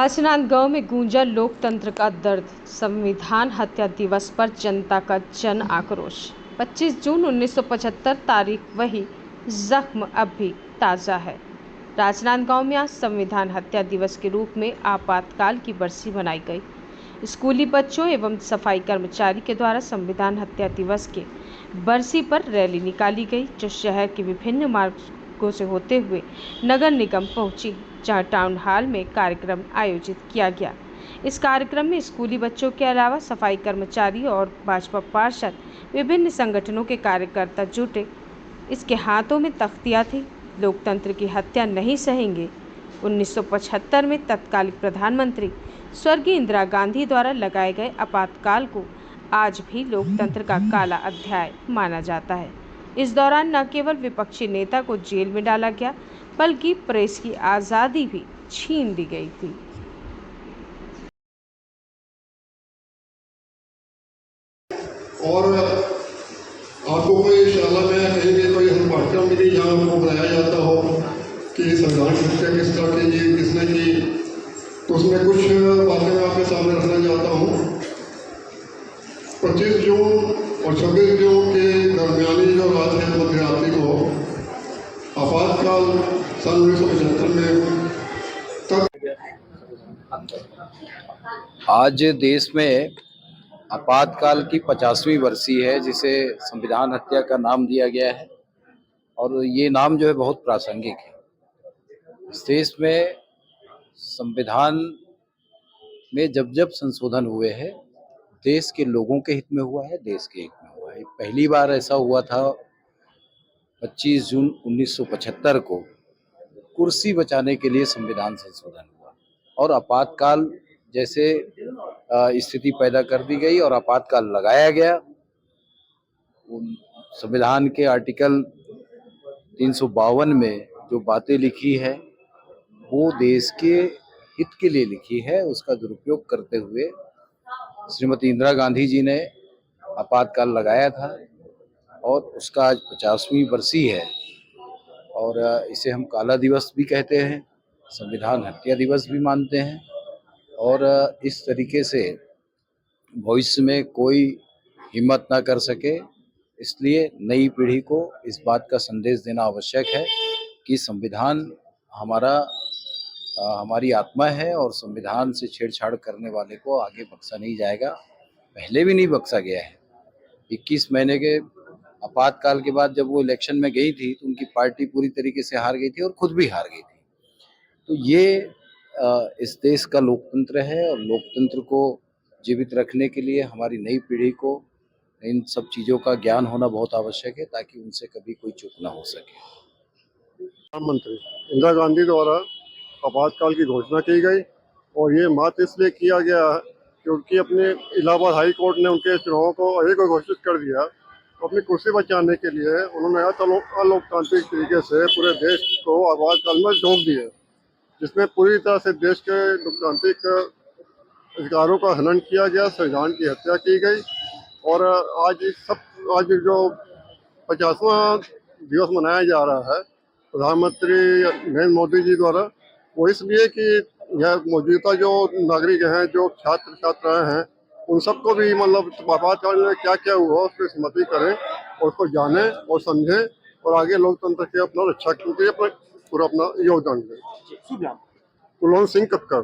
राजनांदगांव में गूंजा लोकतंत्र का दर्द। संविधान हत्या दिवस पर जनता का जन आक्रोश। 25 जून 1975 तारीख वही, जख्म अब भी ताज़ा है। राजनांदगांव में आज संविधान हत्या दिवस के रूप में आपातकाल की बरसी मनाई गई। स्कूली बच्चों एवं सफाई कर्मचारी के द्वारा संविधान हत्या दिवस के बरसी पर रैली निकाली गई, जो शहर के विभिन्न मार्गों से होते हुए नगर निगम पहुंची, जहां टाउन हॉल में कार्यक्रम आयोजित किया गया। इस कार्यक्रम में स्कूली बच्चों के अलावा सफाई कर्मचारी और भाजपा पार्षद, विभिन्न संगठनों के कार्यकर्ता जुटे। इसके हाथों में तख्तियां थी, लोकतंत्र की हत्या नहीं सहेंगे। 1975 में तत्कालीन प्रधानमंत्री स्वर्गीय इंदिरा गांधी द्वारा लगाए गए आपातकाल को आज भी लोकतंत्र का काला अध्याय माना जाता है। इस दौरान न केवल विपक्षी नेता को जेल में डाला गया, बल्कि प्रेस की आज़ादी भी छीन ली गई थी। और आपको कोई इंशाअल्लाह में कहेंगे कोई हम पाठ्यक्रम मिली जहाँ आपको बताया जाता हो कि संविधान हत्या किस तरह की की किसने की, तो उसमें कुछ बातें मैं आपके सामने रखना चाहता हूँ। 25 जून और 26 जून के दरमियानी जो रात है मध्यरात्रि को आपातकाल सन 1975 में आज देश में आपातकाल की 50वीं बरसी है, जिसे संविधान हत्या का नाम दिया गया है। और ये नाम जो है बहुत प्रासंगिक है। इस देश में संविधान में जब जब संशोधन हुए हैं, देश के लोगों के हित में हुआ है, देश के हित में हुआ है। पहली बार ऐसा हुआ था 25 जून 1975 को, कुर्सी बचाने के लिए संविधान संशोधन हुआ और आपातकाल जैसे स्थिति पैदा कर दी गई और आपातकाल लगाया गया। संविधान के आर्टिकल 352 में जो बातें लिखी है वो देश के हित के लिए लिखी है। उसका दुरुपयोग करते हुए श्रीमती इंदिरा गांधी जी ने आपातकाल लगाया था और उसका आज 50वीं बरसी है। और इसे हम काला दिवस भी कहते हैं, संविधान हत्या दिवस भी मानते हैं। और इस तरीके से भविष्य में कोई हिम्मत ना कर सके, इसलिए नई पीढ़ी को इस बात का संदेश देना आवश्यक है कि संविधान हमारी आत्मा है और संविधान से छेड़छाड़ करने वाले को आगे बख्शा नहीं जाएगा। पहले भी नहीं बख्शा गया है। 21 महीने के आपातकाल के बाद जब वो इलेक्शन में गई थी तो उनकी पार्टी पूरी तरीके से हार गई थी और खुद भी हार गई थी। तो ये इस देश का लोकतंत्र है और लोकतंत्र को जीवित रखने के लिए हमारी नई पीढ़ी को इन सब चीज़ों का ज्ञान होना बहुत आवश्यक है, ताकि उनसे कभी कोई चूक ना हो सके। प्रधानमंत्री इंदिरा गांधी द्वारा आपातकाल की घोषणा की गई और ये मात्र इसलिए किया गया क्योंकि अपने इलाहाबाद हाई कोर्ट ने उनके चुनावों को एक घोषित कर दिया। तो अपनी कुर्सी बचाने के लिए उन्होंने अलोकतांत्रिक तरीके से पूरे देश को आपातकाल में झोंक दिया, जिसमें पूरी तरह से देश के लोकतांत्रिक अधिकारों का हनन किया गया, संविधान की हत्या की गई। और आज जो 50वां दिवस मनाया जा रहा है प्रधानमंत्री नरेंद्र मोदी जी द्वारा, वो इसलिए कि यह मौजूदा जो नागरिक हैं, जो छात्र छात्राएं हैं, उन सबको भी मतलब आपातकाल में क्या क्या हुआ उसकी स्मृति करें और उसको जानें और समझें और आगे लोकतंत्र की अपना रक्षा के लिए पूरा अपना योगदान दें। कुलवंत सिंह कक्कड़।